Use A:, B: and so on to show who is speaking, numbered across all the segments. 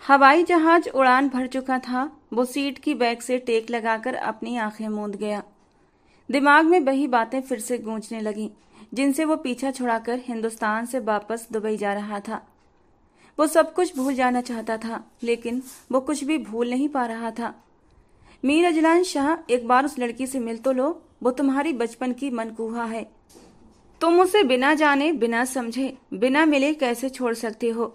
A: हवाई जहाज उड़ान भर चुका था। वो सीट की बैक से टेक लगाकर अपनी आंखें मूंद गया। दिमाग में वही बातें फिर से गूंजने लगीं, जिनसे वो पीछा छुड़ाकर हिंदुस्तान से वापस दुबई जा रहा था। वो सब कुछ भूल जाना चाहता था, लेकिन वो कुछ भी भूल नहीं पा रहा था। मीर अजलान शाह, एक बार उस लड़की से मिल तो लो। वो तुम्हारी बचपन की मनकूहा है। तुम उसे बिना जाने, बिना समझे, बिना मिले कैसे छोड़ सकते हो?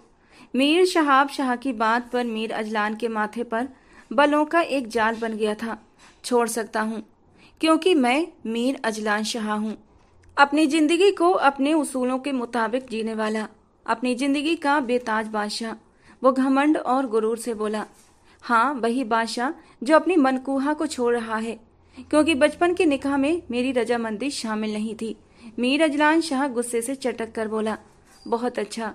A: मीर शहाब शाह की बात पर मीर अजलान के माथे पर बलों का एक जाल बन गया था। छोड़ सकता हूँ, क्योंकि मैं मीर अजलान शाह हूँ। अपनी जिंदगी को अपने उसूलों के मुताबिक जीने वाला, अपनी जिंदगी का बेताज बादशाह। वो घमंड और गुरूर से बोला। हाँ, वही बादशाह जो अपनी मनकूहा को छोड़ रहा है, क्योंकि बचपन के निकाह में मेरी रजामंदी शामिल नहीं थी। मीर अजलान शाह गुस्से से चटक कर बोला। बहुत अच्छा,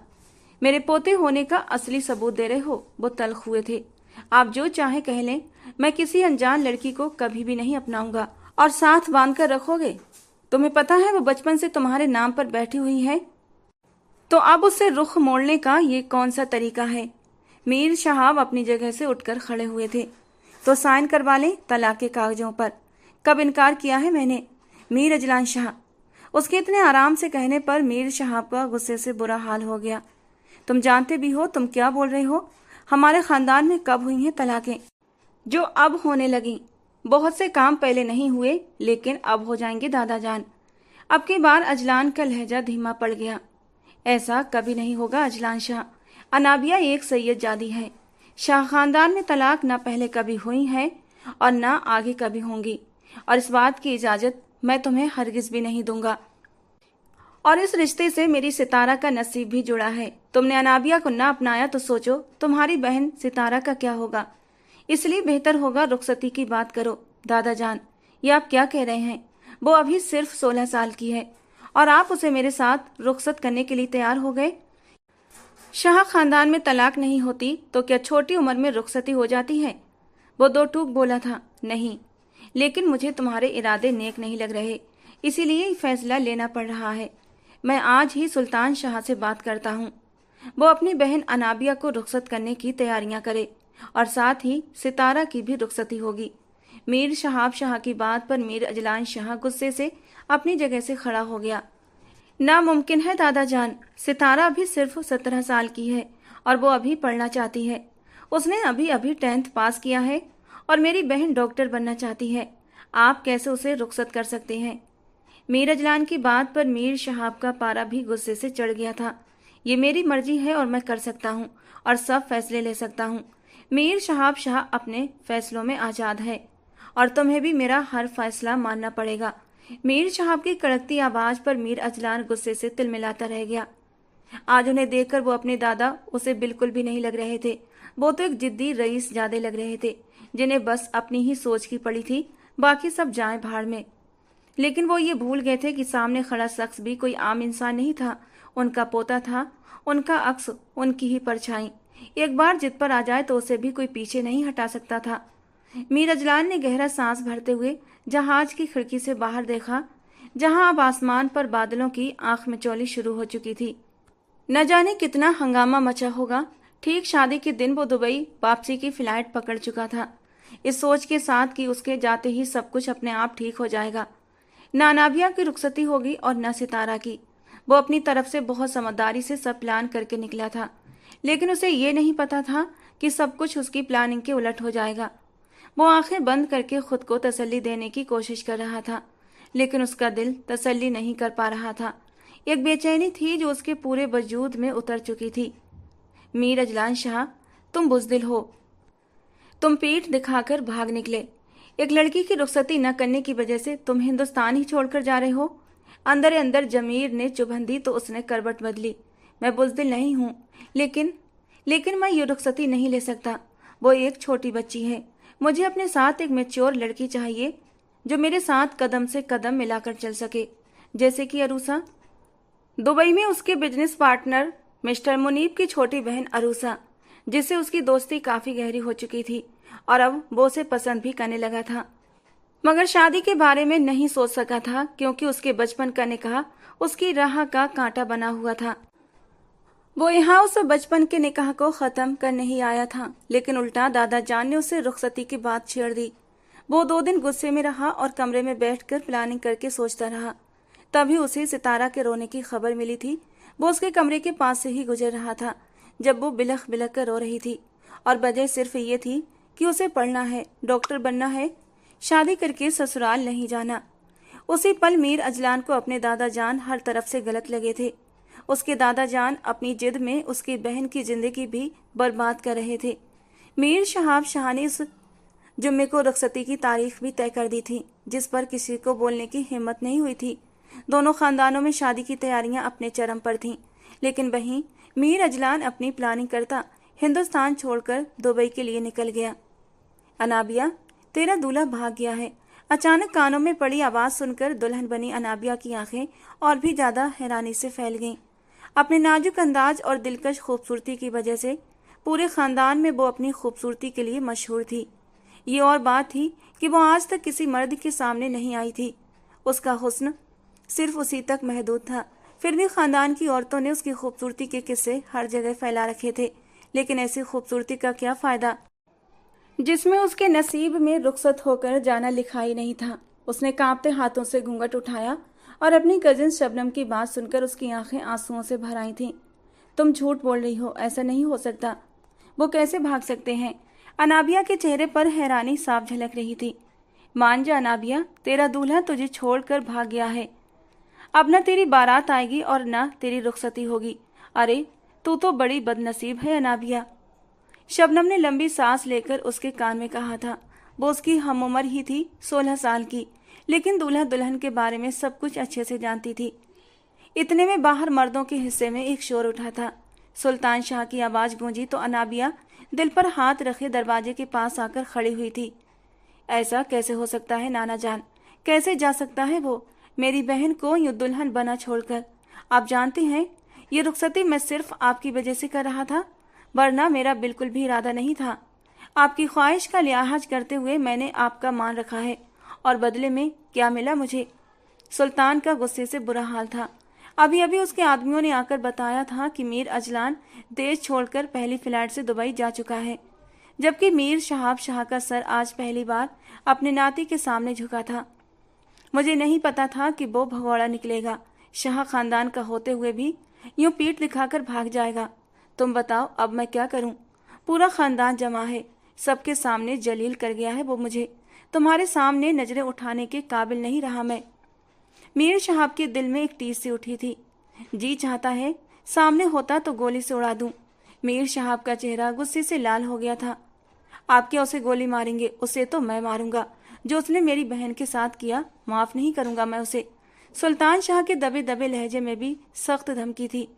A: मेरे पोते होने का असली सबूत दे रहे हो। वो तल्ख हुए थे। आप जो चाहे कह लें, मैं किसी अनजान लड़की को कभी भी नहीं अपनाऊंगा। और साथ बांध कर रखोगे? तुम्हें पता है वो बचपन से तुम्हारे नाम पर बैठी हुई है, तो अब उससे रुख मोड़ने का ये कौन सा तरीका है? मीर शहाब अपनी जगह से उठकर खड़े हुए थे। तो साइन करवा लें तलाक के कागजों पर। कब इनकार किया है मैंने? Mir Azlan Shah. उसके इतने आराम से कहने पर मीर शहाब का गुस्से से बुरा हाल हो गया। तुम जानते भी हो तुम क्या बोल रहे हो? हमारे खानदान में कब हुई हैं तलाकें, जो अब होने लगी? बहुत से काम पहले नहीं हुए, लेकिन अब हो जाएंगे दादा जान। अब की बार अजलान का लहजा धीमा पड़ गया। ऐसा कभी नहीं होगा अजलान शाह। अनाबिया एक सैयद जादी है। शाह खानदान में तलाक न पहले कभी हुई है और न आगे कभी होंगी, और इस बात की इजाजत मैं तुम्हें हरगिज भी नहीं दूंगा। और इस रिश्ते से मेरी सितारा का नसीब भी जुड़ा है। तुमने अनाबिया को ना अपनाया तो सोचो तुम्हारी बहन सितारा का क्या होगा। इसलिए बेहतर होगा रुखसती की बात करो। दादा जान, ये आप क्या कह रहे हैं? वो अभी सिर्फ 16 साल की है और आप उसे मेरे साथ रुखसत करने के लिए तैयार हो गए। शाह खानदान में तलाक नहीं होती तो क्या छोटी उम्र में रुखसती हो जाती है? वो दो टूक बोला था। नहीं, लेकिन मुझे तुम्हारे इरादे नेक नहीं लग रहे, इसीलिए फैसला लेना पड़ रहा है। मैं आज ही सुल्तान शाह से बात करता हूँ। वो अपनी बहन अनाबिया को रुखसत करने की तैयारियां करे, और साथ ही सितारा की भी रुखसती होगी। मीर शहाब शाह की बात पर मीर अजलान शाह गुस्से से अपनी जगह से खड़ा हो गया। नामुमकिन है दादा जान। सितारा अभी सिर्फ 17 साल की है और वो अभी पढ़ना चाहती है। उसने अभी अभी 10th पास किया है और मेरी बहन डॉक्टर बनना चाहती है। आप कैसे उसे रुखसत कर सकते हैं? मीर अजलान की बात पर मीर शहाब का पारा भी गुस्से से चढ़ गया था। ये मेरी मर्जी है और मैं कर सकता हूँ और सब फैसले ले सकता हूँ। मीर शहाब शाह अपने फैसलों में आजाद है और तुम्हें भी मेरा हर फैसला मानना पड़ेगा। मीर शहाब की कड़कती आवाज पर मीर अजलान गुस्से से तिलमिलाता रह गया। आज उन्हें देखकर वो अपने दादा उसे बिल्कुल भी नहीं लग रहे थे। वो तो एक जिद्दी रईस जादे लग रहे थे, जिन्हें बस अपनी ही सोच की पड़ी थी, बाकी सब जाएं भाड़ में। लेकिन वो ये भूल गए थे कि सामने खड़ा शख्स भी कोई आम इंसान नहीं था। उनका पोता था, उनका अक्स, उनकी ही परछाई। एक बार जिद पर आ जाए तो उसे भी कोई पीछे नहीं हटा सकता था। मीर अजलान ने गहरा सांस भरते हुए जहाज की खिड़की से बाहर देखा, जहां अब आसमान पर बादलों की आंख मिचौली शुरू हो चुकी थी। न जाने कितना हंगामा मचा होगा। ठीक शादी के दिन वो दुबई वापसी की फ्लाइट पकड़ चुका था, इस सोच के साथ कि उसके जाते ही सब कुछ अपने आप ठीक हो जाएगा। न अनाबिया की रुखसती होगी और न सितारा की। वो अपनी तरफ से बहुत समझदारी से सब प्लान करके निकला था, लेकिन उसे ये नहीं पता था कि सब कुछ उसकी प्लानिंग के उलट हो जाएगा। वो आंखें बंद करके खुद को तसल्ली देने की कोशिश कर रहा था, लेकिन उसका दिल तसल्ली नहीं कर पा रहा था। एक बेचैनी थी जो उसके पूरे वजूद में उतर चुकी थी। मीर अजलान शाह, तुम बुजदिल हो। तुम पीठ दिखाकर भाग निकले। एक लड़की की रुखसती न करने की वजह से तुम हिंदुस्तान ही छोड़कर जा रहे हो। अंदर अंदर जमीर ने चुभन दी तो उसने करवट बदली। मैं बुजदिल नहीं हूँ, लेकिन मैं ये रुखसती नहीं ले सकता। वो एक छोटी बच्ची है। मुझे अपने साथ एक मैच्योर लड़की चाहिए, जो मेरे साथ कदम से कदम मिलाकर चल सके, जैसे कि अरूसा। दुबई में उसके बिजनेस पार्टनर मिस्टर मुनीब की छोटी बहन अरूसा, जिससे उसकी दोस्ती काफी गहरी हो चुकी थी और अब वो उसे पसंद भी करने लगा था। मगर शादी के बारे में नहीं सोच सका था, क्योंकि उसके बचपन का निकाह उसकी राह का कांटा बना हुआ था। वो यहाँ उस बचपन के निकाह को खत्म करने ही आया था, लेकिन उल्टा दादा जान ने उसे रुखसती की बात छेड़ दी। वो 2 दिन गुस्से में रहा और कमरे में बैठकर प्लानिंग करके सोचता रहा। तभी उसे सितारा के रोने की खबर मिली थी। वो उसके कमरे के पास से ही गुजर रहा था जब वो बिलख बिलख कर रो रही थी, और वजह सिर्फ ये थी कि उसे पढ़ना है, डॉक्टर बनना है, शादी करके ससुराल नहीं जाना। उसी पल मीर अजलान को अपने दादा जान हर तरफ से गलत लगे थे। उसके दादा जान अपनी जिद में उसकी बहन की जिंदगी भी बर्बाद कर रहे थे। मीर शहाब शाह ने उस जुम्मे को रुखसती की तारीख भी तय कर दी थी, जिस पर किसी को बोलने की हिम्मत नहीं हुई थी। दोनों खानदानों में शादी की तैयारियां अपने चरम पर थीं, लेकिन वहीं मीर अजलान अपनी प्लानिंग करता हिंदुस्तान छोड़कर दुबई के लिए निकल गया। अनाबिया, तेरा दूल्हा भाग गया है। अचानक कानों में पड़ी आवाज सुनकर दुल्हन बनी अनाबिया की आंखें और भी ज्यादा हैरानी से फैल गईं। अपने नाजुक अंदाज और दिलकश खूबसूरती की वजह से पूरे खानदान में वो अपनी खूबसूरती के लिए मशहूर थी। ये और बात थी कि वो आज तक किसी मर्द के सामने नहीं आई थी। उसका हुस्न सिर्फ उसी तक महदूद था। फिर भी खानदान की औरतों ने उसकी खूबसूरती के किस्से हर जगह फैला रखे थे, लेकिन ऐसी खूबसूरती का क्या फायदा जिसमें उसके नसीब में रुखसत होकर जाना लिखा ही नहीं था। उसने कांपते हाथों से घूंघट उठाया और अपनी कजिन शबनम की बात सुनकर उसकी आंखें आंसुओं से भर आई थीं। तुम झूठ बोल रही हो, ऐसा नहीं हो सकता। वो कैसे भाग सकते हैं? अनाबिया के चेहरे पर हैरानी साफ झलक रही थी। मान जा अनाबिया, तेरा दूल्हा तुझे छोड़कर भाग गया है। अब न तेरी बारात आएगी और न तेरी रुखसती होगी। अरे तू तो बड़ी बदनसीब है अनाबिया। शबनम ने लंबी सांस लेकर उसके कान में कहा था। वो उसकी हम उम्र ही थी, 16 साल की, लेकिन दूल्हा दुल्हन के बारे में सब कुछ अच्छे से जानती थी। इतने में बाहर मर्दों के हिस्से में एक शोर उठा था। सुल्तान शाह की आवाज गूंजी तो अनाबिया दिल पर हाथ रखे दरवाजे के पास आकर खड़ी हुई थी। ऐसा कैसे हो सकता है नाना जान? कैसे जा सकता है वो मेरी बहन को यूं दुल्हन बना छोड़कर? आप जानते हैं, ये रुखसती मैं सिर्फ आपकी वजह से कर रहा था, वरना मेरा बिल्कुल भी इरादा नहीं था। आपकी ख्वाहिश का लिहाज करते हुए मैंने आपका मान रखा है, और बदले में क्या मिला मुझे? सुल्तान का गुस्से से बुरा हाल था। अभी अभी उसके आदमियों ने आकर बताया था कि मीर अजलान देश छोड़कर पहली फ्लाइट से दुबई जा चुका है, जबकि मीर शहाब शाह का सर आज पहली बार अपने नाती के सामने झुका था। मुझे नहीं पता था कि वो भगौड़ा निकलेगा, शाह खानदान का होते हुए भी यूं पीठ दिखाकर भाग जाएगा। तुम बताओ अब मैं क्या करूं? पूरा खानदान जमा है, सबके सामने जलील कर गया है वो मुझे। तुम्हारे सामने नजरें उठाने के काबिल नहीं रहा मैं। मीर शहाब के दिल में एक टीस सी उठी थी। जी चाहता है सामने होता तो गोली से उड़ा दूं। मीर शहाब का चेहरा गुस्से से लाल हो गया था। आप क्या उसे गोली मारेंगे? उसे तो मैं मारूंगा। जो उसने मेरी बहन के साथ किया, माफ नहीं करूंगा मैं उसे। सुल्तान शाह के दबे दबे लहजे में भी सख्त धमकी थी।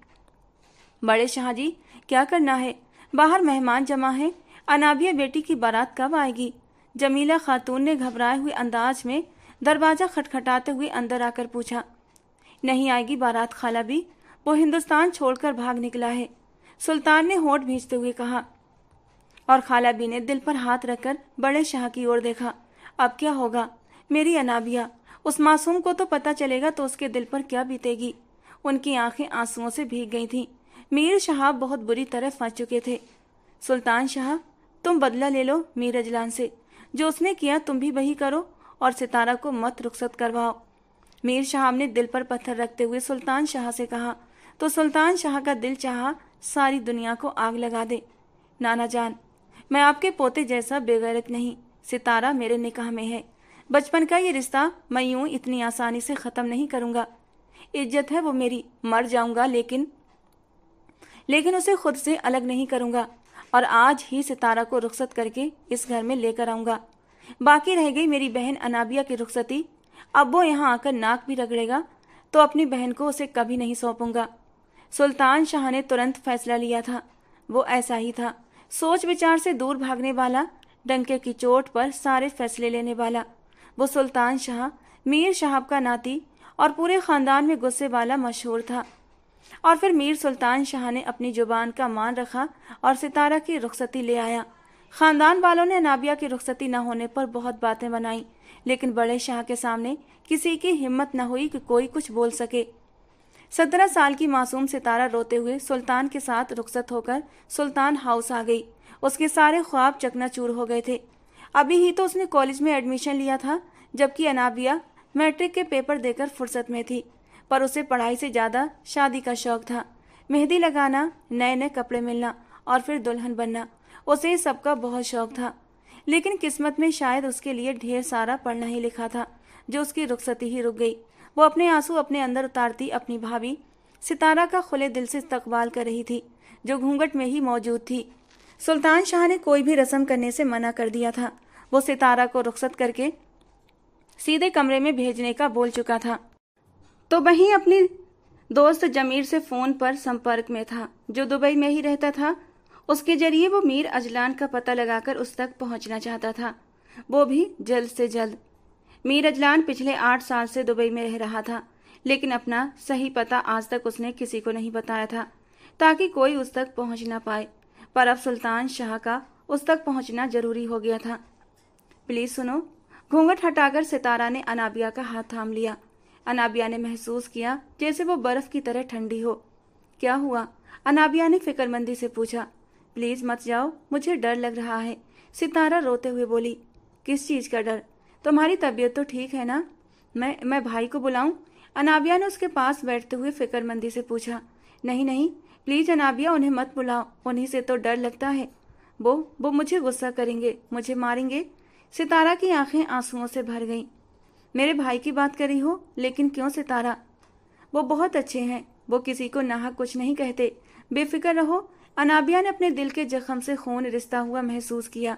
A: बड़े शाह जी, क्या करना है? बाहर मेहमान जमा है। अनाबिया बेटी की बारात कब आएगी? जमीला खातून ने घबराए हुए अंदाज में दरवाजा खटखटाते हुए अंदर आकर पूछा। नहीं आएगी बारात खाला भी, वो हिंदुस्तान छोड़कर भाग निकला है, सुल्तान ने होठ भींचते हुए कहा। और खाला भी ने दिल पर हाथ रखकर बड़े शाह की ओर देखा। अब क्या होगा? मेरी अनाबिया, उस मासूम को तो पता चलेगा तो उसके दिल पर क्या बीतेगी। उनकी आंखें आंसुओं से भीग गई थीं। मीर शहाब बहुत बुरी तरह फंस चुके थे। सुल्तान शाह, तुम बदला ले लो मीर अजलान से। जो उसने किया तुम भी वही करो, और सितारा को मत रुखसत करवाओ। मीर शहाब ने दिल पर पत्थर रखते हुए सुल्तान शाह से कहा तो सुल्तान शाह का दिल चाहा सारी दुनिया को आग लगा दे। नाना जान, मैं आपके पोते जैसा बेगैरत नहीं। सितारा मेरे निकाह में है। बचपन का ये रिश्ता मैं यूं इतनी आसानी से खत्म नहीं करूंगा। इज्जत है वो मेरी, मर जाऊंगा लेकिन उसे खुद से अलग नहीं करूंगा, और आज ही सितारा को रुखसत करके इस घर में लेकर आऊंगा। बाकी रह गई मेरी बहन अनाबिया की रुखसती। अब वो यहाँ आकर नाक भी रगड़ेगा तो अपनी बहन को उसे कभी नहीं सौंपूंगा। सुल्तान शाह ने तुरंत फैसला लिया था। वो ऐसा ही था, सोच विचार से दूर भागने वाला, डंके की चोट पर सारे फैसले लेने वाला। वो सुल्तान शाह मीर शहाब का नाती और पूरे खानदान में गुस्से वाला मशहूर था। और फिर मीर सुल्तान शाह ने अपनी जुबान का मान रखा और सितारा की रुखसती ले आया। खानदान वालों ने अनाबिया की रुखसती न होने पर बहुत बातें बनाई, लेकिन बड़े शाह के सामने किसी की हिम्मत न हुई कि कोई कुछ बोल सके। 17 साल की मासूम सितारा रोते हुए सुल्तान के साथ रुखसत होकर सुल्तान हाउस आ गई। उसके सारे ख्वाब चकनाचूर हो गए थे। अभी ही तो उसने कॉलेज में एडमिशन लिया था, जबकि अनाबिया मैट्रिक के पेपर देकर फुर्सत में थी। पर उसे पढ़ाई से ज्यादा शादी का शौक था। मेहंदी लगाना, नए नए कपड़े मिलना और फिर दुल्हन बनना, उसे सबका बहुत शौक था। लेकिन किस्मत में शायद उसके लिए ढेर सारा पढ़ना ही लिखा था, जो उसकी रुखसती ही रुक गई। वो अपने आंसू अपने अंदर उतारती अपनी भाभी सितारा का खुले दिल से इस्तकबाल कर रही थी, जो घूंघट में ही मौजूद थी। सुल्तान शाह ने कोई भी रस्म करने से मना कर दिया था। वो सितारा को रुखसत करके सीधे कमरे में भेजने का बोल चुका था, तो वहीं अपनी दोस्त जमीर से फोन पर संपर्क में था, जो दुबई में ही रहता था। उसके जरिए वो मीर अजलान का पता लगाकर उस तक पहुंचना चाहता था, वो भी जल्द से जल्द। मीर अजलान पिछले 8 साल से दुबई में रह रहा था, लेकिन अपना सही पता आज तक उसने किसी को नहीं बताया था, ताकि कोई उस तक पहुंच ना पाए। पर अब सुल्तान शाह का उस तक पहुंचना जरूरी हो गया था। प्लीज सुनो। घूंघट हटाकर सितारा ने अनाबिया का हाथ थाम लिया। अनाबिया ने महसूस किया जैसे वो बर्फ की तरह ठंडी हो। क्या हुआ? अनाबिया ने फिक्रमंदी से पूछा। प्लीज मत जाओ, मुझे डर लग रहा है, सितारा रोते हुए बोली। किस चीज का डर? तुम्हारी तबीयत तो ठीक है ना? मैं भाई को बुलाऊं? अनाबिया ने उसके पास बैठते हुए फिक्रमंदी से पूछा। नहीं नहीं, प्लीज अनाबिया, उन्हें मत बुलाओ, उन्हीं से तो डर लगता है। वो मुझे गुस्सा करेंगे, मुझे मारेंगे। सितारा की आंखें आंसुओं से भर गईं। मेरे भाई की बात कर रही हो? लेकिन क्यों सितारा? वो बहुत अच्छे हैं, वो किसी को नाहक कुछ नहीं कहते, बेफिक्र रहो। अनाबिया ने अपने दिल के जख्म से खून रिश्ता हुआ महसूस किया।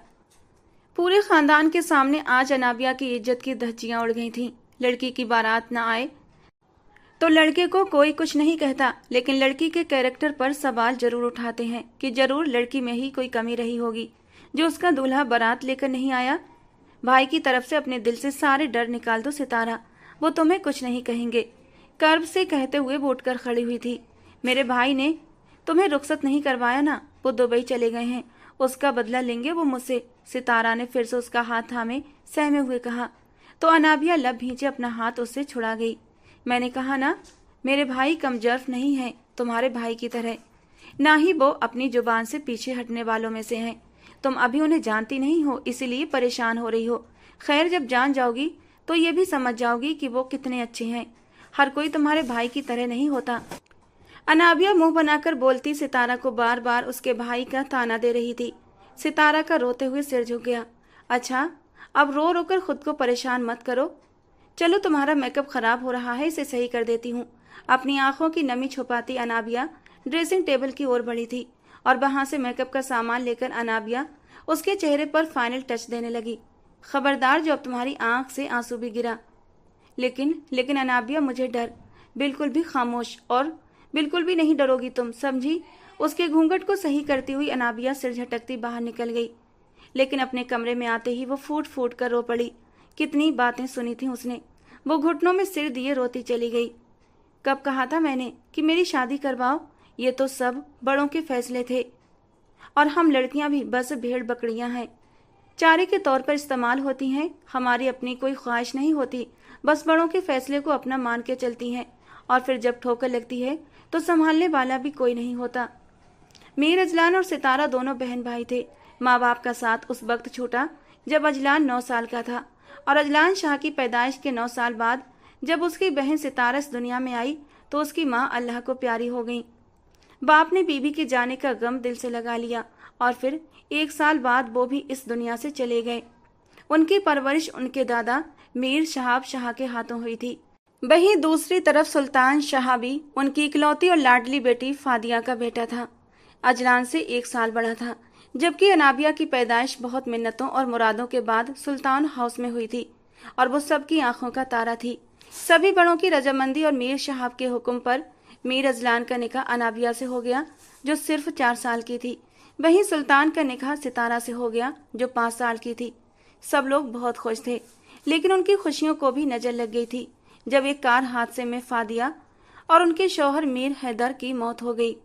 A: पूरे खानदान के सामने आज अनाबिया की इज्जत की धज्जियां उड़ गई थीं। लड़की की बारात न आए तो लड़के को कोई कुछ नहीं कहता, लेकिन लड़की के कैरेक्टर पर सवाल जरूर उठाते हैं कि जरूर लड़की में ही कोई कमी रही होगी, जो उसका दूल्हा बारात लेकर नहीं आया। भाई की तरफ से अपने दिल से सारे डर निकाल दो सितारा, वो तुम्हें कुछ नहीं कहेंगे। कर्ब से कहते हुए वो उठकर खड़ी हुई थी। मेरे भाई ने तुम्हें रुखसत नहीं करवाया ना, वो दुबई चले गए हैं, उसका बदला लेंगे वो मुझसे। सितारा ने फिर से उसका हाथ थामे सहमे हुए कहा, तो अनाबिया लब भींचे अपना हाथ उससे छुड़ा गई। मैंने कहा ना, मेरे भाई कमजोर नहीं है तुम्हारे भाई की तरह, ना ही वो अपनी जुबान से पीछे हटने वालों में से हैं। तुम अभी उन्हें जानती नहीं हो, इसीलिए परेशान हो रही हो। खैर, जब जान जाओगी तो ये भी समझ जाओगी कि वो कितने अच्छे हैं। हर कोई तुम्हारे भाई की तरह नहीं होता। अनाबिया मुंह बनाकर बोलती सितारा को बार बार उसके भाई का ताना दे रही थी। सितारा का रोते हुए सिर झुक गया। अच्छा, अब रो रो कर खुद को परेशान मत करो। चलो, तुम्हारा मेकअप खराब हो रहा है, इसे सही कर देती हूँ। अपनी आंखों की नमी छुपाती अनाबिया ड्रेसिंग टेबल की ओर बढ़ी थी और वहां से मेकअप का सामान लेकर अनाबिया उसके चेहरे पर फाइनल टच देने लगी। खबरदार, जो अब तुम्हारी आंख से आंसू भी गिरा। लेकिन अनाबिया, मुझे डर। बिल्कुल भी खामोश, और बिल्कुल भी नहीं डरोगी तुम, समझी? उसके घूंघट को सही करती हुई अनाबिया सिर झटकती बाहर निकल गई। लेकिन अपने कमरे में आते ही वो फूट फूट कर रो पड़ी। कितनी बातें सुनी थी उसने। वो घुटनों में सिर दिए रोती चली गई। कब कहा था मैंने कि मेरी शादी करवाओ? ये तो सब बड़ों के फैसले थे, और हम लड़कियां भी बस भेड़ बकरियां हैं, चारे के तौर पर इस्तेमाल होती हैं। हमारी अपनी कोई ख्वाहिश नहीं होती, बस बड़ों के फैसले को अपना मान के चलती हैं, और फिर जब ठोकर लगती है तो संभालने वाला भी कोई नहीं होता। मीर अजलान और सितारा दोनों बहन भाई थे। माँ बाप का साथ उस वक्त छूटा जब अजलान 9 साल का था, और अजलान शाह की पैदाइश के 9 साल बाद जब उसकी बहन सितारा इस दुनिया में आई तो उसकी माँ अल्लाह को प्यारी हो गई। बाप ने बीबी के जाने का गम दिल से लगा लिया, और फिर 1 साल बाद वो भी इस दुनिया से चले गए। उनकी परवरिश उनके दादा मीर शहाब शाह के हाथों हुई थी। वहीं दूसरी तरफ सुल्तान शाह भी उनकी इकलौती और लाडली बेटी फादिया का बेटा था। अजलान से 1 साल बड़ा था, जबकि अनाबिया की पैदाइश बहुत मिन्नतों और मुरादों के बाद सुल्तान हाउस में हुई थी, और वो सबकी आंखों का तारा थी। सभी बड़ों की रजामंदी और मीर शहाब के हुक्म पर मीर अजलान का निकाह अनाबिया से हो गया, जो सिर्फ 4 साल की थी। वहीं सुल्तान का निकाह सितारा से हो गया, जो 5 साल की थी। सब लोग बहुत खुश थे, लेकिन उनकी खुशियों को भी नजर लग गई थी जब एक कार हादसे में फादिया और उनके शौहर मीर हैदर की मौत हो गई,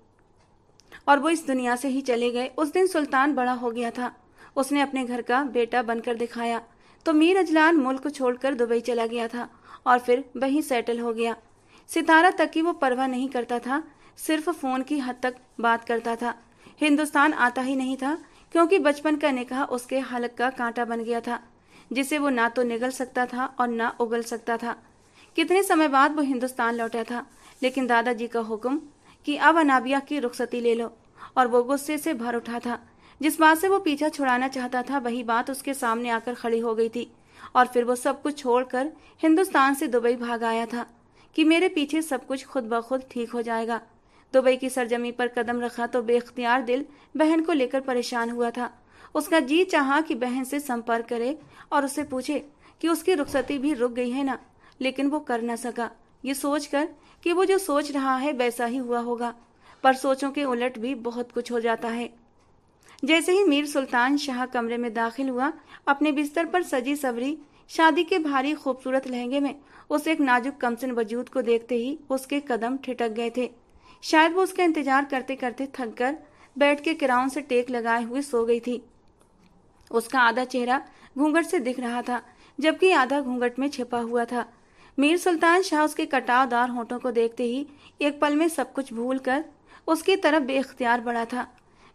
A: और वो इस दुनिया से ही चले गए। उस दिन सुल्तान बड़ा हो गया था, उसने अपने घर का बेटा बनकर दिखाया। तो मीर अजलान मुल्क छोड़कर दुबई चला गया था और फिर वहीं सेटल हो गया। सितारा तक की वो परवाह नहीं करता था, सिर्फ फोन की हद तक बात करता था। हिंदुस्तान आता ही नहीं था, क्योंकि बचपन का निकाह उसके हलक का कांटा बन गया था, जिसे वो ना तो निगल सकता था और ना उगल सकता था। कितने समय बाद वो हिंदुस्तान लौटा था, लेकिन दादाजी का हुक्म कि अब अनाबिया की रुखसती ले लो, और वो गुस्से से भर उठा था। जिस बात से वो पीछा छुड़ाना चाहता था, वही बात उसके सामने आकर खड़ी हो गई थी, और फिर वो सब कुछ छोड़कर हिंदुस्तान से दुबई भाग आया था कि मेरे पीछे सब कुछ खुद ब खुद ठीक हो जाएगा। दुबई की सरजमी पर कदम रखा तो बेख्तियार दिल बहन को लेकर परेशान हुआ था। उसका जी चाहा कि बहन से संपर्क करे और उससे पूछे कि उसकी रुखसती भी रुक गई है ना, लेकिन वो कर न सका, ये सोचकर कि वो जो सोच रहा है वैसा ही हुआ होगा। पर सोचों के उलट भी बहुत कुछ हो जाता है। जैसे ही मीर सुल्तान शाह कमरे में दाखिल हुआ, अपने बिस्तर पर सजी सवरी शादी के भारी खूबसूरत लहंगे में उस एक नाजुक कमसिन वजूद को देखते ही उसके कदम ठिठक गए थे। शायद वो उसका इंतजार करते करते थक कर बैठ के किराउन से टेक लगाए हुए सो गई थी। उसका आधा चेहरा घूंघट से दिख रहा था, जबकि आधा घूंघट में छिपा हुआ था। मीर सुल्तान शाह उसके कटावदार होठों को देखते ही एक पल में सब कुछ भूलकर उसकी तरफ बेख्तियार बढ़ा था।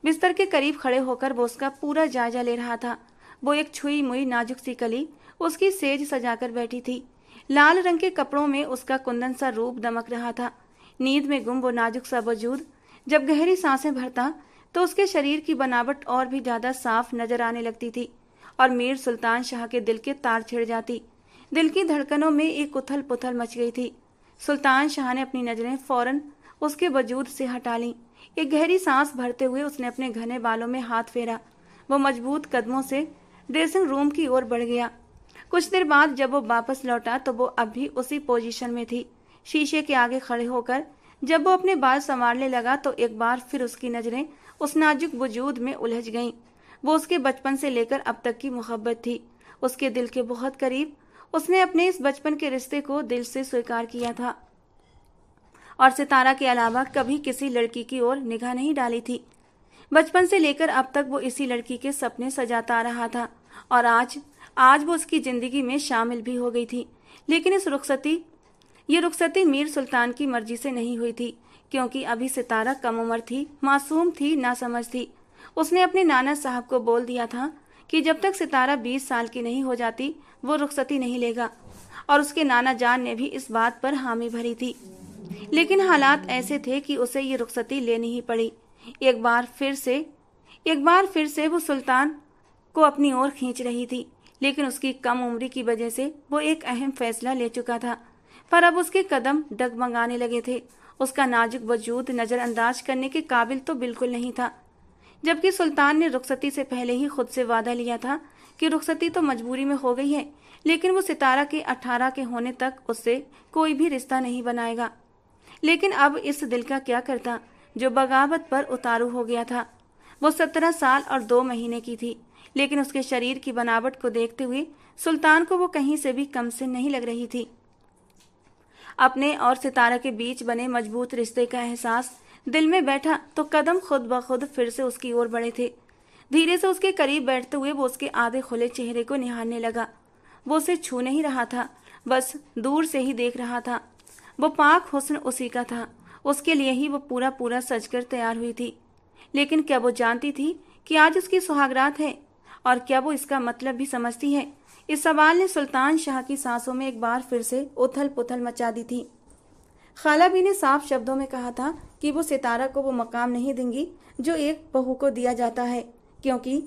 A: बिस्तर के करीब खड़े होकर वो उसका पूरा जायजा ले रहा था। वो एक छुई मुई नाजुक सी कली उसकी सेज सजाकर बैठी थी। लाल रंग के कपड़ों में उसका कुंदन सा रूप दमक रहा था। नींद में गुम वो नाजुक सा वजूद जब गहरी सांसें भरता तो उसके शरीर की बनावट और भी ज्यादा साफ नजर आने लगती थी, और मीर सुल्तान शाह के दिल के तार छिड़ जाती। दिल की धड़कनों में एक उथल पुथल मच गई थी। सुल्तान शाह ने अपनी नजरें फौरन उसके वजूद से हटा लीं। एक गहरी सांस भरते हुए उसने अपने घने बालों में हाथ फेरा। वो मजबूत कदमों से ड्रेसिंग रूम की ओर बढ़ गया। कुछ देर बाद जब वो वापस लौटा तो वो अब भी उसी पोजीशन में थी। शीशे के आगे खड़े होकर जब वो अपने बाल संवारने लगा तो एक बार फिर उसकी नजरें उस नाजुक वजूद में उलझ गईं। वो उसके बचपन से लेकर अब तक की मोहब्बत थी, उसके दिल के बहुत करीब। उसने अपने इस बचपन के रिश्ते को दिल से स्वीकार किया था और सितारा के अलावा कभी किसी लड़की की ओर निगाह नहीं डाली थी। बचपन से लेकर अब तक वो इसी लड़की के सपने सजाता आ रहा था, और आज वो उसकी जिंदगी में शामिल भी हो गई थी। लेकिन ये रुखसती मीर सुल्तान की मर्जी से नहीं हुई थी, क्योंकि अभी सितारा कम उम्र थी, मासूम थी, नासमझ थी। उसने अपने नाना साहब को बोल दिया था कि जब तक सितारा 20 साल की नहीं हो जाती वो रुखसती नहीं लेगा, और उसके नाना जान ने भी इस बात पर हामी भरी थी। लेकिन हालात ऐसे थे कि उसे ये रुखसती लेनी ही पड़ी। एक बार फिर से वो सुल्तान को अपनी ओर खींच रही थी, लेकिन उसकी कम उम्र की वजह से वो एक अहम फैसला ले चुका था। पर अब उसके कदम डगमगाने लगे थे। उसका नाजुक वजूद नजरअंदाज करने के काबिल तो बिल्कुल नहीं था, जबकि सुल्तान ने रुखसती से पहले ही खुद से वादा लिया था कि रुखसती तो मजबूरी में हो गई है, लेकिन वो सितारा के 18 के होने तक उससे कोई भी रिश्ता नहीं बनाएगा। लेकिन अब इस दिल का क्या करता जो बगावत पर उतारू हो गया था। वो 17 साल और 2 महीने की थी, लेकिन उसके शरीर की बनावट को देखते हुए सुल्तान को वो कहीं से भी कम से नहीं लग रही थी। अपने और सितारा के बीच बने मजबूत रिश्ते का एहसास दिल में बैठा तो कदम खुद ब खुद फिर से उसकी ओर बढ़े थे। धीरे से उसके करीब बैठते हुए वो उसके आधे खुले चेहरे को निहारने लगा। वो उसे छू नहीं रहा था, बस दूर से ही देख रहा था। वो पाक हुस्न उसी का था, उसके लिए ही वो पूरा सजकर तैयार हुई थी। लेकिन क्या वो जानती थी कि आज उसकी सुहागरात है, और क्या वो इसका मतलब भी समझती है? इस सवाल ने सुल्तान शाह की सांसों में एक बार फिर से उथल पुथल मचा दी थी। खाला भी ने साफ शब्दों में कहा था कि वो सितारा को वो मकाम नहीं देंगी जो एक बहू को दिया जाता है, क्योंकि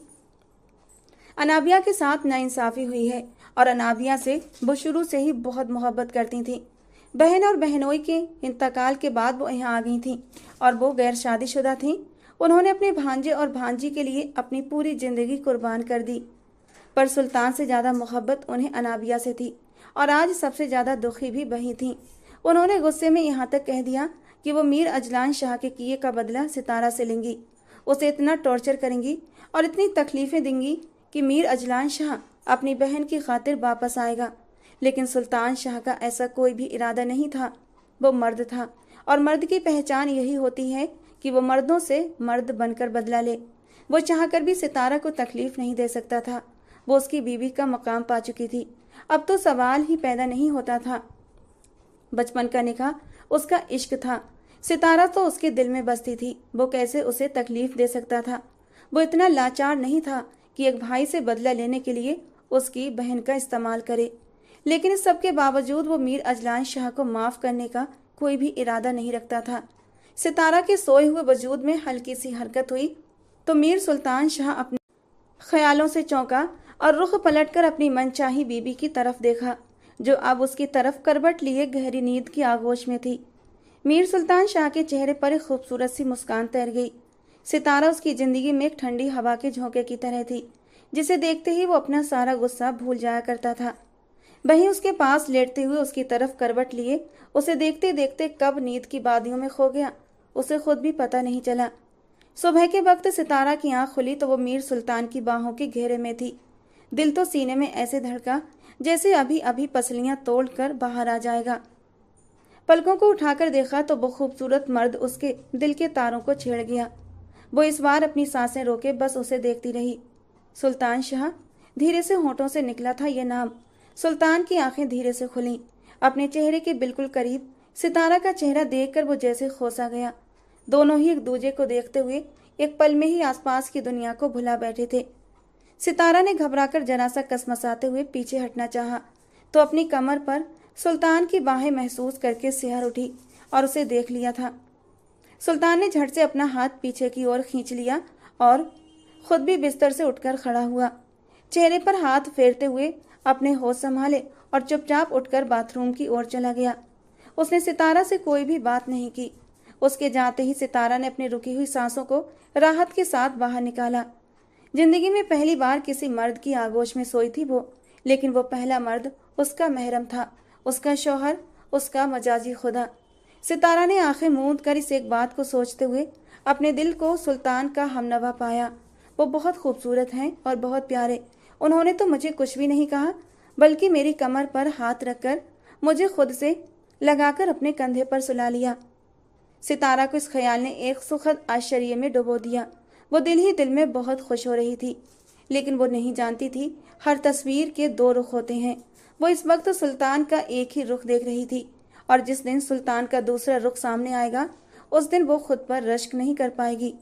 A: अनाबिया के साथ नाइंसाफी हुई है, और अनाबिया से वो शुरू से ही बहुत मोहब्बत करती थी। बहन और बहनोई के इंतकाल के बाद वो यहाँ आ गई थी, और वो गैर शादीशुदा थी। उन्होंने अपने भांजे और भांजी के लिए अपनी पूरी जिंदगी कुर्बान कर दी, पर सुल्तान से ज्यादा मोहब्बत उन्हें अनाबिया से थी, और आज सबसे ज्यादा दुखी भी वही थी। उन्होंने गुस्से में यहाँ तक कह दिया कि वो मीर अजलान शाह के किए का बदला सितारा से लेंगी, उसे इतना टॉर्चर करेंगी और इतनी तकलीफें देंगी कि मीर अजलान शाह अपनी बहन की खातिर वापस आएगा। लेकिन सुल्तान शाह का ऐसा कोई भी इरादा नहीं था। वो मर्द था, और मर्द की पहचान यही होती है कि वो मर्दों से मर्द बनकर बदला ले। वो चाहकर भी सितारा को तकलीफ नहीं दे सकता था। वो उसकी बीवी का मकाम पा चुकी थी, अब तो सवाल ही पैदा नहीं होता था। बचपन का निकाह उसका इश्क था। सितारा तो उसके दिल में बसती थी, वो कैसे उसे तकलीफ दे सकता था। वो इतना लाचार नहीं था कि एक भाई से बदला लेने के लिए उसकी बहन का इस्तेमाल करे। लेकिन इस सब के बावजूद वो मीर अजलान शाह को माफ करने का कोई भी इरादा नहीं रखता था। सितारा के सोए हुए वजूद में हल्की सी हरकत हुई तो मीर सुल्तान शाह अपने ख्यालों से चौंका और रुख पलटकर अपनी मनचाही बीबी की तरफ देखा, जो अब उसकी तरफ करवट लिए गहरी नींद की आगोश में थी। मीर सुल्तान शाह के चेहरे पर एक खूबसूरत सी मुस्कान तैर गई। सितारा उसकी जिंदगी में एक ठंडी हवा के झोंके की तरह थी, जिसे देखते ही वो अपना सारा गुस्सा भूल जाया करता था। वहीं उसके पास लेटते हुए उसकी तरफ करवट लिए उसे देखते देखते कब नींद की वादियों में खो गया, उसे खुद भी पता नहीं चला। सुबह के वक्त सितारा की आंख खुली तो वो मीर सुल्तान की बाहों के घेरे में थी। दिल तो सीने में ऐसे धड़का जैसे अभी अभी पसलियां तोड़कर बाहर आ जाएगा। पलकों को उठाकर देखा तो वो खूबसूरत मर्द उसके दिल के तारों को छेड़ गया। वो इस बार अपनी सांसें रोके बस उसे देखती रही। सुल्तान शाह, धीरे से होठों से निकला था यह नाम। सुल्तान की आंखें धीरे से खुलीं। अपने चेहरे के बिल्कुल करीब सितारा का चेहरा देखकर वो जैसे खोसा गया। दोनों ही एक दूजे को देखते हुए एक पल में ही आसपास की दुनिया को भुला बैठे थे। सितारा ने घबराकर जरा सा कसमसाते हुए पीछे हटना चाहा तो अपनी कमर पर सुल्तान की बाहें महसूस करके सिहर उठी और उसे देख लिया था। सुल्तान ने झट से अपना हाथ पीछे की ओर खींच लिया और खुद भी बिस्तर से उठकर खड़ा हुआ। चेहरे पर हाथ फेरते हुए अपने होश संभाले और चुपचाप उठकर बाथरूम की ओर चला गया। उसने सितारा से कोई भी बात नहीं की। उसके जाते ही सितारा ने अपनी रुकी हुई सांसों को राहत के साथ बाहर निकाला। जिंदगी में पहली बार किसी मर्द की आगोश में सोई थी वो, लेकिन वो पहला मर्द उसका महरम था, उसका शौहर, उसका मजाजी खुदा। सितारा ने आंखें मूंद कर इस एक बात को सोचते हुए अपने दिल को सुल्तान का हमनवा पाया। वो बहुत खूबसूरत हैं और बहुत प्यारे। उन्होंने तो मुझे कुछ भी नहीं कहा, बल्कि मेरी कमर पर हाथ रखकर मुझे खुद से लगाकर अपने कंधे पर सुला लिया। सितारा को इस ख्याल ने एक सुखद आश्चर्य में डुबो दिया। वो दिल ही दिल में बहुत खुश हो रही थी, लेकिन वो नहीं जानती थी हर तस्वीर के दो रुख होते हैं। वो इस वक्त सुल्तान का एक ही रुख देख रही थी और जिस दिन सुल्तान का दूसरा रुख सामने आएगा उस दिन वो खुद पर रश्क नहीं कर पाएगी।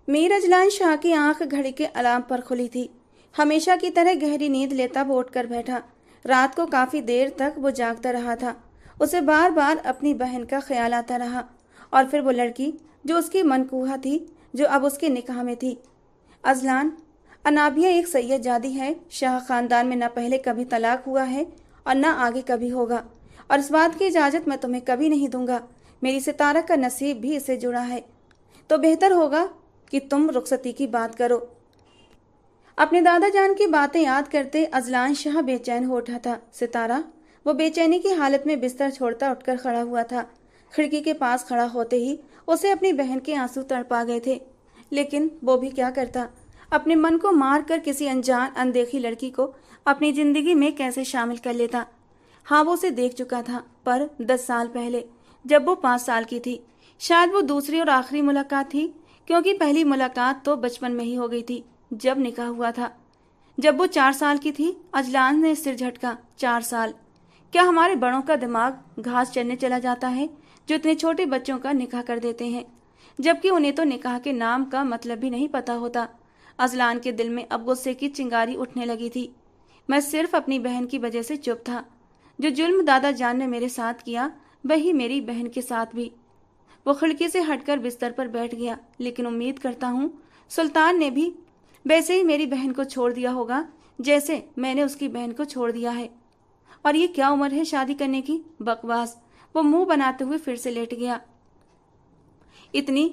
A: मीर अजलान शाह की आंख घड़ी के अलार्म पर खुली थी। हमेशा की तरह गहरी नींद लेता वो उठकर बैठा। रात को काफी देर तक वो जागता रहा था। उसे बार बार अपनी बहन का ख्याल आता रहा और फिर वो लड़की जो उसकी मनकूहा थी, जो अब उसके निकाह में थी। अजलान, अनाबिया एक सैयदजादी है। शाह खानदान में न पहले कभी तलाक हुआ है और न आगे कभी होगा, और इस बात की इजाजत मैं तुम्हें कभी नहीं दूंगा। मेरी सितारा का नसीब भी इससे जुड़ा है, तो बेहतर होगा कि तुम रुखसती की बात करो। अपने दादा जान की बातें याद करते अजलान शाह बेचैन हो उठा था। सितारा, वो बेचैनी की हालत में बिस्तर छोड़ता उठकर खड़ा हुआ था। खिड़की के पास खड़ा होते ही उसे अपनी बहन के आंसू तड़पा गए थे, लेकिन वो भी क्या करता। अपने मन को मार कर किसी अनजान अनदेखी लड़की को अपनी जिंदगी में कैसे शामिल कर लेता। हाँ, वो उसे देख चुका था, पर 10 साल पहले, जब वो 5 साल की थी। शायद वो दूसरी और आखिरी मुलाकात थी, क्योंकि पहली मुलाकात तो बचपन में ही हो गई थी, जब निकाह हुआ था। जब वो 4 साल की थी। अजलान ने सिर झटका। 4 साल! क्या हमारे बड़ों का दिमाग घास चरने चला जाता है, जो इतने छोटे बच्चों का निकाह कर देते हैं, जबकि उन्हें तो निकाह के नाम का मतलब भी नहीं पता होता। अजलान के दिल में अब गुस्से की चिंगारी उठने लगी थी। मैं सिर्फ अपनी बहन की वजह से चुप था। जो जुल्म दादा जान ने मेरे साथ किया, वही मेरी बहन के साथ भी। वो खिड़की से हटकर बिस्तर पर बैठ गया। लेकिन उम्मीद करता हूँ सुल्तान ने भी वैसे ही मेरी बहन को छोड़ दिया होगा, जैसे मैंने उसकी बहन को छोड़ दिया है। और ये क्या उम्र है शादी करने की? बकवास! वो मुंह बनाते हुए फिर से लेट गया। इतनी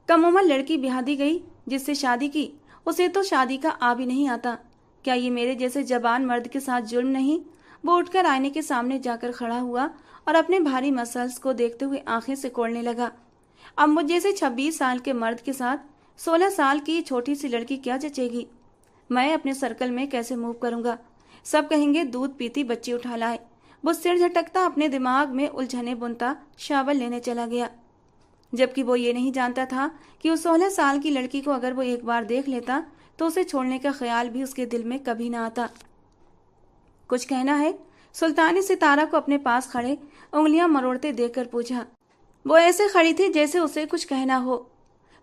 A: कम उम्र लड़की ब्याह दी गई जिससे शादी की, उसे तो शादी का आ भी नहीं आता। क्या ये मेरे जैसे जबान मर्द के साथ जुल्म नहीं? वो उठकर आईने के सामने जाकर खड़ा हुआ और अपने भारी मसल्स को देखते हुए आंखें सिकोड़ने लगा। अब मुझ जैसे 26 साल के मर्द के साथ 16 साल की छोटी सी लड़की क्या जचेगी? मैं अपने सर्कल में कैसे मूव करूंगा? सब कहेंगे दूध पीती बच्ची उठा लाए। वो सिर झटकता अपने दिमाग में उलझने बुनता शावर लेने चला गया, जबकि वो ये नहीं जानता था कि उस 16 साल की लड़की को अगर वो एक बार देख लेता तो उसे छोड़ने का ख्याल भी उसके दिल में कभी ना आता। कुछ कहना है? सुल्तान ने सितारा को अपने पास खड़े उंगलियां मरोड़ते देखकर पूछा। वो ऐसे खड़ी थी जैसे उसे कुछ कहना हो,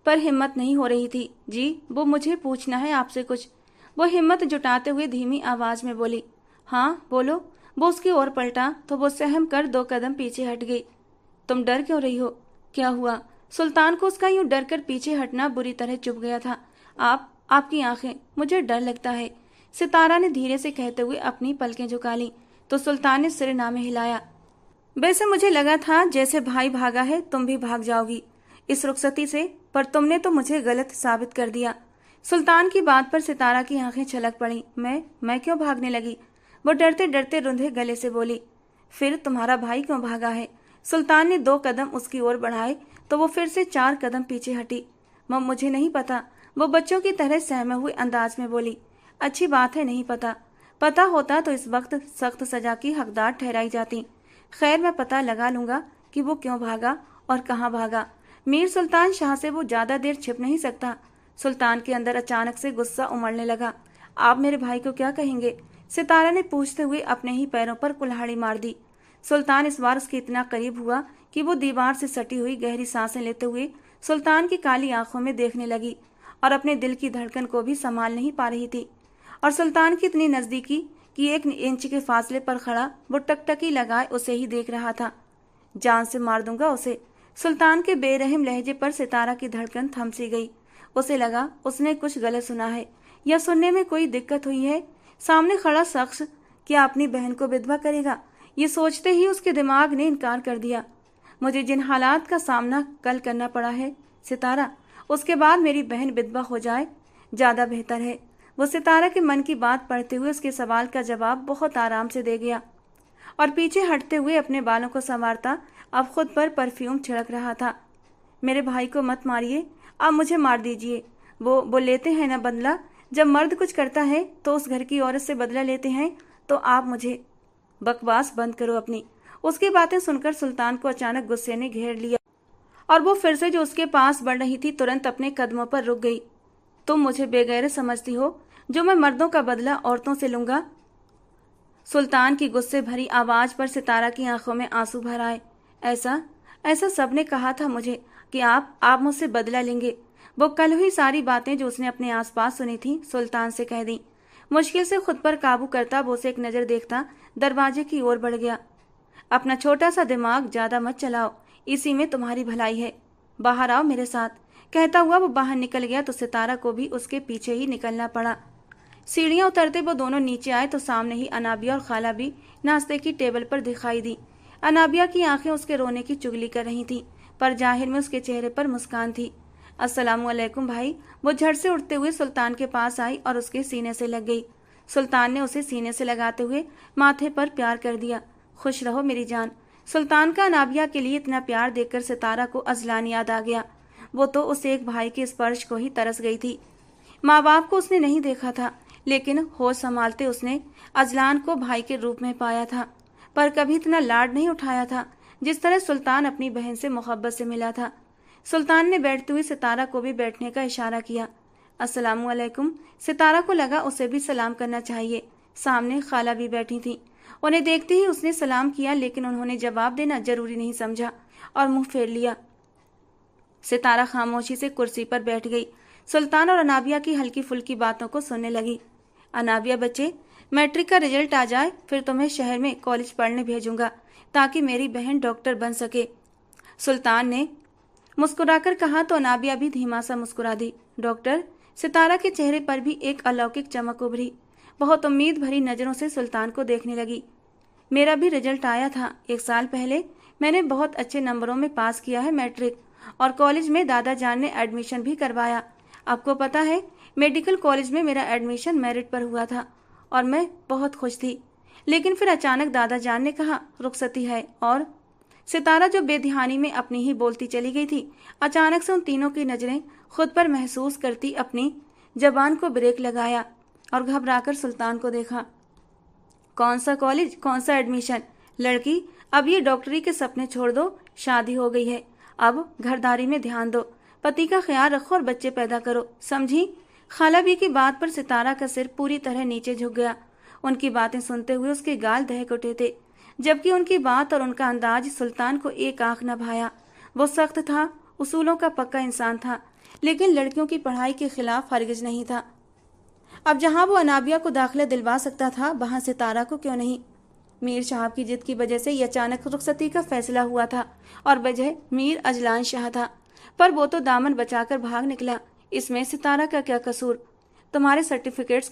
A: पर हिम्मत नहीं हो रही थी। जी, वो मुझे पूछना है आपसे कुछ। वो हिम्मत जुटाते हुए धीमी आवाज में बोली। हाँ बोलो। वो उसकी ओर पलटा तो वो सहम कर 2 कदम पीछे हट गई। तुम डर क्यों रही हो? क्या हुआ? सुल्तान को उसका यूं डर कर पीछे हटना बुरी तरह चुभ गया था। आपकी आंखें, मुझे डर लगता है, सितारा ने धीरे से कहते हुए अपनी पलकें झुका ली। तो सुल्तान ने सिर ना में हिलाया। वैसे मुझे लगा था जैसे भाई भागा है तुम भी भाग जाओगी इस रुखसती से, पर तुमने तो मुझे गलत साबित कर दिया। सुल्तान की बात पर सितारा की आंखें छलक पड़ी। मैं क्यों भागने लगी? वो डरते डरते रुंधे गले से बोली। फिर तुम्हारा भाई क्यों भागा है? सुल्तान ने 2 कदम उसकी ओर बढ़ाए तो वो फिर से 4 कदम पीछे हटी। मुझे नहीं पता, वो बच्चों की तरह सहमे हुए अंदाज में बोली। अच्छी बात है, नहीं पता। पता होता तो इस वक्त सख्त सजा की हकदार ठहराई जाती। खैर, मैं पता लगा लूंगा कि वो क्यों भागा और कहाँ भागा। मीर सुल्तान शाह से वो ज्यादा देर छिप नहीं सकता। सुल्तान के अंदर अचानक से गुस्सा उमड़ने लगा। आप मेरे भाई को क्या कहेंगे? सितारा ने पूछते हुए अपने ही पैरों पर कुल्हाड़ी मार दी। सुल्तान इस बार उसके इतना करीब हुआ कि वो दीवार से सटी हुई गहरी सांसें लेते हुए सुल्तान की काली आंखों में देखने लगी और अपने दिल की धड़कन को भी संभाल नहीं पा रही थी। और सुल्तान की इतनी नजदीकी कि 1 इंच के फासले पर खड़ा वो टकटकी लगाए उसे ही देख रहा था। जान से मार दूंगा उसे। सुल्तान के बेरहम लहजे पर सितारा की धड़कन थम सी गई। उसे लगा उसने कुछ गलत सुना है या सुनने में कोई दिक्कत हुई है। सामने खड़ा शख्स क्या अपनी बहन को विधवा करेगा? ये सोचते ही उसके दिमाग ने इनकार कर दिया। मुझे जिन हालात का सामना कल करना पड़ा है सितारा, उसके बाद मेरी बहन विधवा हो जाए ज्यादा बेहतर है। वो सितारा के मन की बात पढ़ते हुए उसके सवाल का जवाब बहुत आराम से दे गया और पीछे हटते हुए अपने बालों को संवारता अब खुद पर परफ्यूम छिड़क रहा था। मेरे भाई को मत मारिए, आप मुझे मार दीजिए। वो लेते हैं ना बदला। जब मर्द कुछ करता है तो उस घर की औरत से बदला लेते हैं, तो आप मुझे। बकवास बंद करो अपनी। उसकी बातें सुनकर सुल्तान को अचानक गुस्से ने घेर लिया और वो फिर से जो उसके पास बढ़ रही थी तुरंत अपने कदमों पर रुक गई। तुम मुझे बेगैरत समझती हो जो मैं मर्दों का बदला औरतों से लूंगा? सुल्तान की गुस्से भरी आवाज पर सितारा की आंखों में आंसू भर आए। ऐसा ऐसा सबने कहा था मुझे कि आप मुझसे बदला लेंगे। वो कल हुई सारी बातें जो उसने अपने आसपास सुनी थी सुल्तान से कह दी। मुश्किल से खुद पर काबू करता वो उसे एक नजर देखता दरवाजे की ओर बढ़ गया। अपना छोटा सा दिमाग ज्यादा मत चलाओ, इसी में तुम्हारी भलाई है। बाहर आओ मेरे साथ। कहता हुआ वो बाहर निकल गया तो सितारा को भी उसके पीछे ही निकलना पड़ा। सीढ़ियां उतरते वो दोनों नीचे आए तो सामने ही अनाबिया और खाला भी नाश्ते की टेबल पर दिखाई दी। अनाबिया की आंखें उसके रोने की चुगली कर रही थी, पर जाहिर में उसके चेहरे पर मुस्कान थी। अस्सलाम वालेकुम भाई। वो झट से उठते हुए सुल्तान के पास आई और उसके सीने से लग गई। सुल्तान ने उसे सीने से लगाते हुए माथे पर प्यार कर दिया। खुश रहो मेरी जान। सुल्तान का अनाबिया के लिए इतना प्यार देखकर सितारा को अजलान याद आ गया। वो तो उस एक भाई के स्पर्श को ही तरस गई थी। माँ बाप को उसने नहीं देखा था, लेकिन होश संभालते उसने अजलान को भाई के रूप में पाया था, पर कभी इतना लाड नहीं उठाया था जिस तरह सुल्तान अपनी बहन से मोहब्बत से मिला था। सुल्तान ने बैठते हुए सितारा को भी बैठने का इशारा किया। अस्सलाम वालेकुम। सितारा को लगा उसे भी सलाम करना चाहिए। सामने खाला भी बैठी थी। उन्हें देखते ही उसने सलाम किया, लेकिन उन्होंने जवाब देना जरूरी नहीं समझा और मुंह फेर लिया। सितारा खामोशी से कुर्सी पर बैठ गई। सुल्तान और अनाबिया की हल्की फुल्की बातों को सुनने लगी। अनाबिया बच्चे, मैट्रिक का रिजल्ट आ जाए फिर तुम्हें शहर में कॉलेज पढ़ने भेजूंगा ताकि मेरी बहन डॉक्टर बन सके। सुल्तान ने मुस्कुराकर कहा तो अनाबिया भी धीमा सा मुस्कुरा दी। डॉक्टर? सितारा के चेहरे पर भी एक अलौकिक चमक उभरी। बहुत उम्मीद भरी नजरों से सुल्तान को देखने लगी। मेरा भी रिजल्ट आया था 1 साल पहले। मैंने बहुत अच्छे नंबरों में पास किया है मैट्रिक, और कॉलेज में दादा जान ने एडमिशन भी करवाया। आपको पता है, मेडिकल कॉलेज में मेरा एडमिशन मेरिट पर हुआ था और मैं बहुत खुश थी। लेकिन फिर अचानक दादा जान ने कहा रुखसती है, और सितारा जो बेध्यानी में अपनी ही बोलती चली गई थी, अचानक से उन तीनों की नजरें खुद पर महसूस करती अपनी जबान को ब्रेक लगाया और घबराकर सुल्तान को देखा। कौन सा कॉलेज, कौन सा एडमिशन? लड़की, अब ये डॉक्टरी के सपने छोड़ दो, शादी हो गई है, अब घरदारी में ध्यान दो, पति का ख्याल रखो और बच्चे पैदा करो, समझी? खाला भी की बात पर सितारा का सिर पूरी तरह नीचे झुक गया। उनकी बातें सुनते हुए उसके गाल दहक उठे थे। जबकि उनकी बात और उनका अंदाज सुल्तान को एक आंख न भाया। वो सख्त था, उसूलों का पक्का इंसान था, लेकिन लड़कियों की पढ़ाई के खिलाफ हरगिज नहीं था। अब जहां वो अनाबिया को दाखिला दिलवा सकता था, वहां सितारा को क्यों नहीं। मीर साहब की जिद की वजह से यह अचानक रुखसती का फैसला हुआ था और वजह मीर अजलान शाह था। पर वो तो दामन बचाकर भाग निकला। इसमें सितारा का क्या कसूर? तुम्हारे सर्टिफिकेट्स